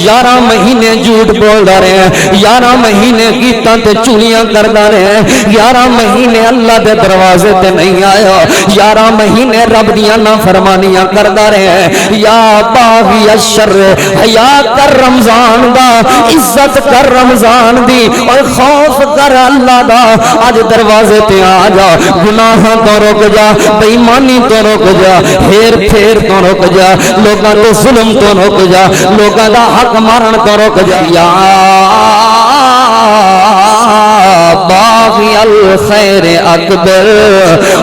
11 مہینے جھوٹ بولدا رہے ہیں، 11 مہینے گیتاں تے چولیاں کردا رہے ہیں، 11 مہینے اللہ دے دروازے تے نہیں آیا، 11 مہینے رب دیاں نافرمانیاں کردا رہے ہیں۔ یا باغی الشر، حیا کر رمضان دا، عزت کر رمضان دی، اور خوف کر اللہ دا، اج دروازے تے آ جا، گناہاں تو رک جا، بے ایمانی تو رک جا، ہیر پھیر تو رک جا، لوگاں تو ظلم تو رک جا، لوگاں دا حق مارن تو رک جا۔ یا باغی الخیر اقبل،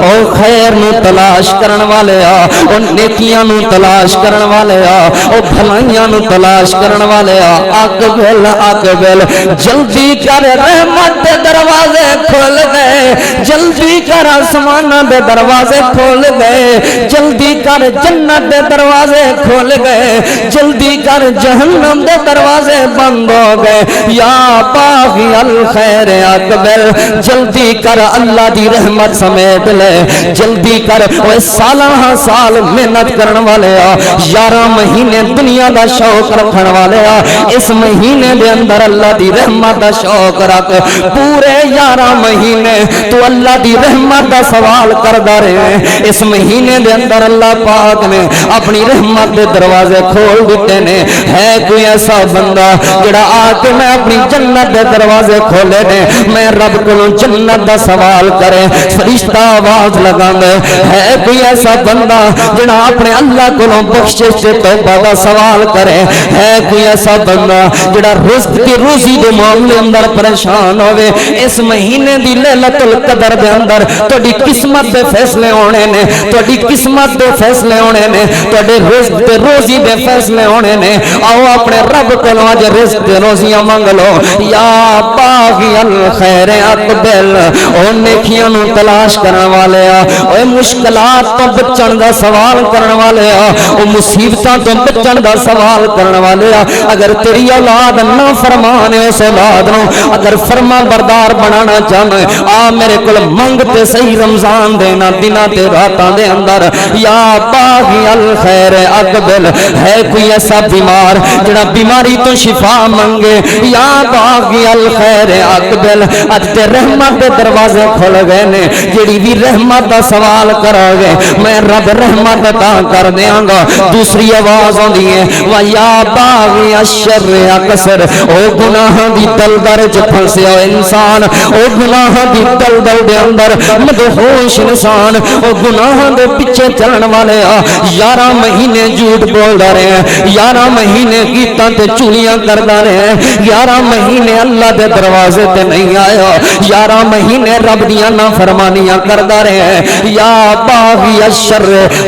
او خیر نو تلاش کرن والے آ، او نیکیاں نو تلاش کرن والے آ، او بھلائیاں نو تلاش کرن والے آ، اقبل اقبل، جلدی کر رحمت دے دروازے کھول گئے، جلدی کر آسمان دے دروازے کھول گئے، جلدی کر جنت دے دروازے کھول گئے، جلدی کر جہنم دے دروازے بند ہو گئے۔ یا باغی الخیر اقبل، جلدی کر اللہ دی رحمت سمیٹ لے، جلدی کر، وہ سالہ سال محنت کرن والے آ، 11 مہینے دنیا دا شوق رکھن والے آ، اس مہینے دے اندر اللہ دی رحمت دا شوق رکھ، پورے 11 مہینے تو اللہ دی رحمت دا سوال کردا رہے، اس مہینے دے اندر اللہ پاک نے اپنی رحمت دے دروازے کھول دیتے نے۔ ہے کوئی ایسا بندہ جڑا آ کے میں اپنی جنت دے دروازے کھولے نے، میں رب کو جنت دا سوال کرے، فرشتہ آواز لگاندے، ہے کوئی ایسا بندہ جڑا اپنے اللہ کو بخشش تے توبہ دا سوال کرے، ہے کوئی ایسا بندہ جڑا رزق کی روزی دے معاملے اندر پریشان ہوئے، اس مہینے دی لیلۃ القدر دے اندر تہاڈی قسمت دے فیصلے ہونے نے، تہاڈی قسمت دے فیصلے ہونے نے، تہاڈے رزق تے روزی دے فیصلے ہونے نے، آؤ اپنے رب کولوں اج رزق تے روزیاں منگ لو۔ یا باغی الخیر اقبل، او نیکیاں نو تلاش کرن والے آ، او مشکلات تو بچن دا سوال کرن والے آ، او مصیبتاں تو بچن دا سوال کرن والے آ، اگر تیری اولاد نہ فرمان ہے، اس اولاد نو اگر فرما بردار بنانا چاہنا ہے، آ میرے کول منگ تے صحیح رمضان دینا دناں تے راتاں دے اندر۔ یا باغی الخیر اقبل، ہے کوئی ایسا بیمار جڑا بیماری تو شفا منگے، یا باغی الخیر اقبل، اج تے رحمت دے دروازے کھل گئے نے، جڑی بھی رحمت دا سوال کرو گے میں رب رحمت عطا کر دیاں گا۔ دوسری آواز ہوندی ہے، وا یا باغی الشر اکثر، او گناہ دی دلدل وچ پھنسیا انسان، او گناہ دی دلدل دے اندر مدہوش انسان، او گناہ دے پیچھے چلن والے آ، 11 مہینے جھوٹ بولدا رہے ہیں، 11 مہینے گیتاں تے چولیاں کردا رہے ہیں، 11 مہینے اللہ دے دروازے تے نہیں آیا، 11 مہینے رب دیاں نافرمانیاں کردا رہے ہیں۔ یا باغی الشر،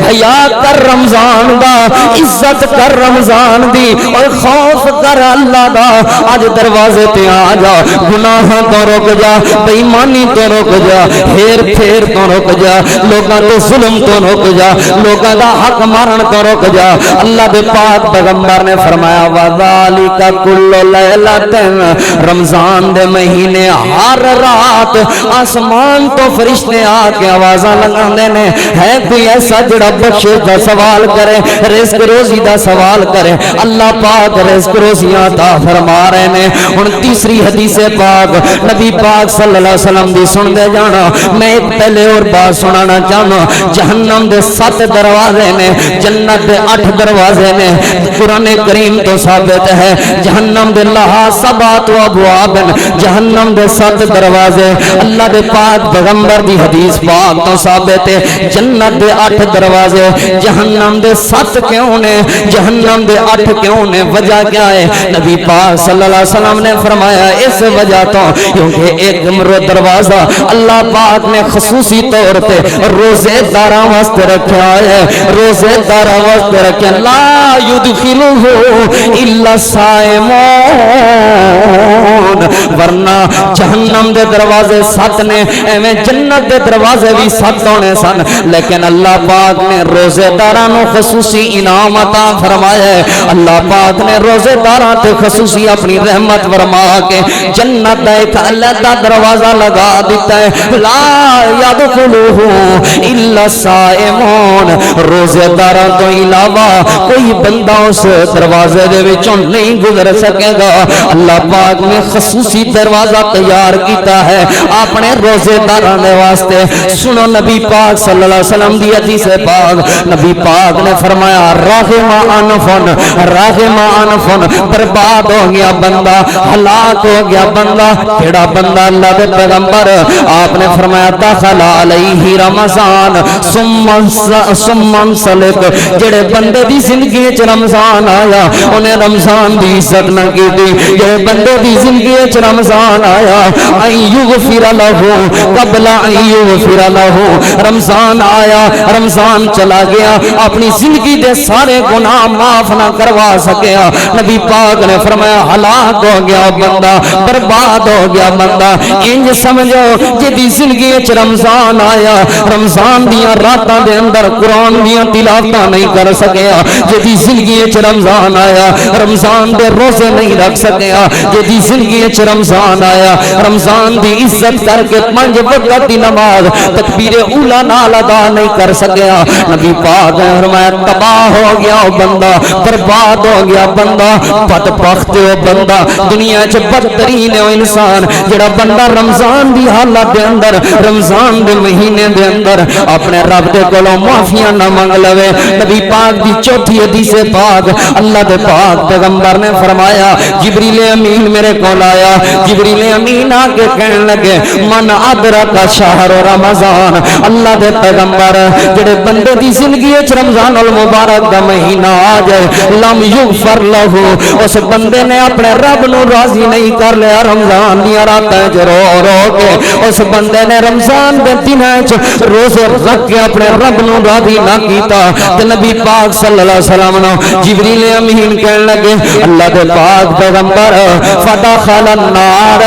حیا کر رمضان دا، عزت کر رمضان دی، اور خوف کر اللہ دا، اج دروازے تے آ جا، گناہاں تو رک جا، بے ایمانی تو رک جا، ہیر پھیر تو رک جا، لوگاں تو ظلم تو رک جا، لوگاں دا حق مارن تو رک جا۔ اللہ دے پاک پیغمبر نے فرمایا وذالک کل لیلۃ، رمضان دے مہینے ہر رات آسمان تو فرشتے آ کے آوازاں لگاندے نے، ہے کوئی ایسا جڑا بخشش دا سوال کرے، رزق روزی دا سوال کرے، اللہ پاک رزق روزیاں عطا فرما رہے نے۔ ہن تیسری حدیث پاک نبی پاک صلی اللہ علیہ وسلم دی سن دے جانا، میں ایک پہلے اور بات سنانا چاہنا، جہنم دے 7 دروازے نے، جنت دے 8 دروازے نے، قرآن کریم تو ثابت ہے، جہنم دے لہا 7 ابواب، جہنم دے 7 دروازے، اللہ دے پاک پیغمبر دی حدیث پاک تو ثابت ہے، جنت دے 8 دروازے، جہنم دے 7 کیوں نے، جہنم دے 8 کیوں نے، وجہ کیا ہے؟ نبی پاک صلی اللہ علیہ وسلم نے فرمایا اس وجہ تو کیونکہ ایک دروازہ اللہ پاک نے خصوصی طور پہ روزے داراں واسطے رکھا ہے، روزے داراں واسطے رکھا، لا یدخلہ الا الصائمون، ورنہ جہنم دے دروازے 7 نے، ایویں جنت دے دروازے بھی 7 ہونے سن، لیکن اللہ پاک نے روزے داراں نو خصوصی انعام عطا فرمایا ہے، اللہ پاک نے روزے داراں تے خصوصی اپنی رحمت فرما کے جنت دا ایک علیحدہ دروازہ لگا دیتا ہے، لا یدخلہ الا الصائمون، روزے داراں تو علاوہ کوئی بندہ اس دروازے دے وچوں نہیں گزر سکے گا. اللہ پاک نے خصوصی دروازہ تیار کیتا ہے اپنے روزے داراں دے واسطے. سنو نبی پاک صلی اللہ علیہ وسلم دی حدیث پاک. نبی پاک نے فرمایا راغم انفن راغم انفن، برباد ہو گیا بندہ، ہلاک ہو گیا بندہ. کیڑا بندہ؟ اللہ دے پیغمبر آپ نے فرمایا دخل علیہ رمضان ثم سلک. جڑے بندے دی زندگی وچ رمضان آیا انہیں رمضان دی عزت نہ کیتی. جڑے بندے دی زندگی وچ رمضان آیا ایغفر لہ قبل ایغفر لہ، رمضان آیا رمضان چلا گیا اپنی زندگی دے سارے گناہ معاف نہ کروا سکیا. نبی پاک نے فرمایا ہلاک ہو گیا بندہ، برباد ہو گیا بندہ. انج سمجھو جدی زندگی وچ رمضان آیا رمضان دیاں راتاں دے اندر قرآن دیاں تلاوتاں نہیں کر سکیا. جدی زندگی وچ رمضان آیا رمضان دے روزے نہیں رکھ سکیا. جدی زندگی وچ رمضان آیا رمضان دی عزت کر کے 5 وقت دی نماز تکبیر اولا نال ادا نہیں کر سکیا. نبی پاک نے فرمایا تباہ ہو گیا بندہ، برباد ہو گیا بندہ، بدبخت ہو بندہ. دنیا وچ بدترین ہے انسان جڑا بندہ رمضان دی حالت دے اندر رمضان دے مہینے دے اندر اپنے رب دے کولوں معافیاں نہ منگ لوے. نبی پاک دی چوتھی حدیث پاک اللہ دے پاک پیغمبر نے فرمایا جبریل امین میرے کول آیا. جبریل امین آ کے کہنے لگے من ادرک شہر رمضان، اللہ دے پیغمبر جڑے بندے دی زندگی وچ رمضان المبارک دا مہینہ آ جائے لم یغفر لہ، اس بندے نے اپنے رب نو راضی نہیں کر لیا. رمضان دی راتاں وچ رو رو کے اس بندے نے رمضان دے دناں وچ روزے رکھ کے اپنے رب نو راضی نہ کیتا. تے نبی پاک صلی اللہ علیہ وسلم نو جبریل امین کہنے لگے اللہ دے پاک پیغمبر فدخل النار،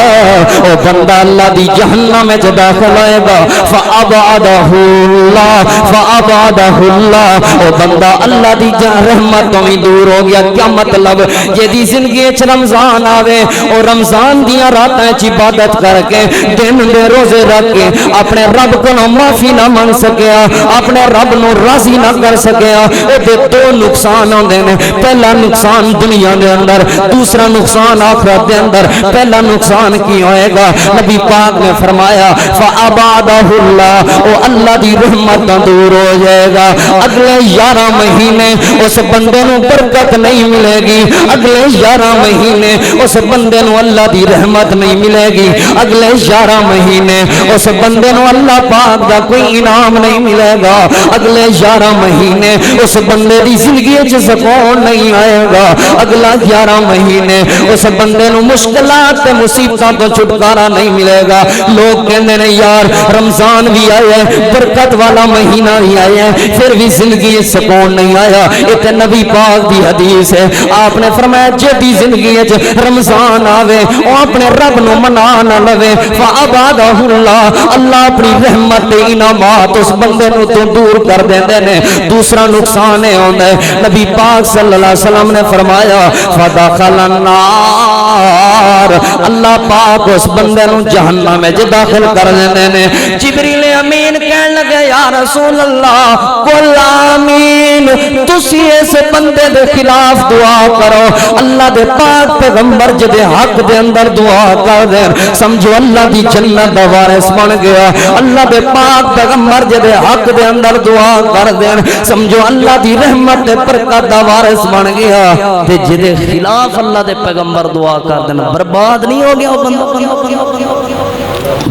او بندہ اللہ دی جہنم وچ داخل ہوئے گا. فابعدہ اللہ فابعدہ اللہ، او بندہ اللہ دی رحمت تو بھی دور ہو گیا. کیا مطلب؟ جدی زندگی وچ رمضان آوے اور رمضان دیاں راتاں وچ عبادت کر کے دن دے روزے رکھ کے اپنے رب کولوں معافی نہ منگ سکیا، اپنے رب نو راضی نہ کر سکیا. اے دے 2 نقصان ہوندے نے. پہلا نقصان دنیا دے اندر، دوسرا نقصان آخرت دے اندر. پہلا نقصان کی ہوئے گا؟ نبی پاک نے فرمایا فابعدہ اللہ، او اللہ دی رحمت دور ہو جائے گا. اگلے 11 مہینے اس بندے نو برکت نہیں ملے گی. اگلے 11 مہینے اس بندے نو اللہ دی رحمت نہیں ملے گی. اگلے 11 مہینے اس بندے نو اللہ پاک دا کوئی انعام نہیں ملے گا. اگلے 11 مہینے اس بندے دی زندگی وچ سکون نہیں آئے گا. اگلا 11 مہینے اس بندے نو مشکلات تے مصیبتاں تو چھٹکارا نہیں ملے گا. لوگ کہندے نے یار رمضان بھی آیا ہے، برکت والا مہینہ بھی آیا ہے، پھر بھی زندگی وچ سکون نہیں آیا. یہ تے نبی پاک دی حدیث ہے. آپ نے فرمایا جدی زندگی وچ رمضان آوے او اپنے رب نو منا نہ لوے فابعدہ اللہ، اللہ اپنی رحمت تے انعامات اس بندے نو تو دور کر دیندے نے. دوسرا نقصان ہے ہوندا ہے نبی پاک صلی اللہ علیہ وسلم نے فرمایا فدخل النار، اللہ پاک اس بندے نو جہنم وچ داخل کر دیندے نے. جبریل امین کہنے لگے یا رسول اللہ قل آمین، تسی اس بندے دے خلاف دعا کرو. اللہ دے پاک پیغمبر جدے حق دے اندر دعا کر دین سمجھو اللہ دی جنت دا وارث بن گیا. اللہ دے پاک پیغمبر جدے حق دے اندر دعا کر دین سمجھو اللہ دی رحمت تے برکت دا وارث بن گیا. تے جدے خلاف اللہ دے پیغمبر دعا کر دین برباد نہیں ہو گیا بندہ،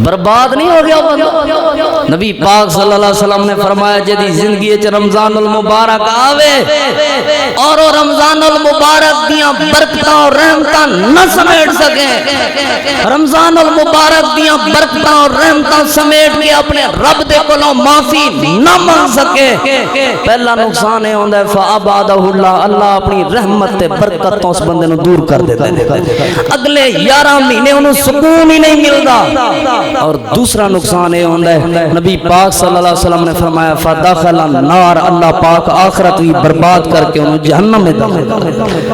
برباد نہیں ہو گیا بندہ. نبی پاک صلی اللہ علیہ وسلم نے فرمایا جدی زندگی وچ رمضان المبارک آوے اور رمضان المبارک دیاں برکتاں اور رحمتاں نہ سمیٹ سکے، رمضان المبارک دیاں برکتاں اور رحمتاں سمیٹ کے اپنے رب دے کولوں معافی نہ مانگ سکے، پہلا نقصان ہے ہوندا ہے فابعدہ اللہ، اللہ اپنی رحمت تے برکت تو اس بندے نو دور کر دیتا ہے. اگلے 11 مہینے انہوں سکون ہی نہیں ملدا. اور دوسرا نقصان یہ ہوتا ہے نبی پاک صلی اللہ علیہ وسلم نے فرمایا فدخل النار، اللہ پاک آخرت بھی برباد کر کے انہوں جہنم میں داخل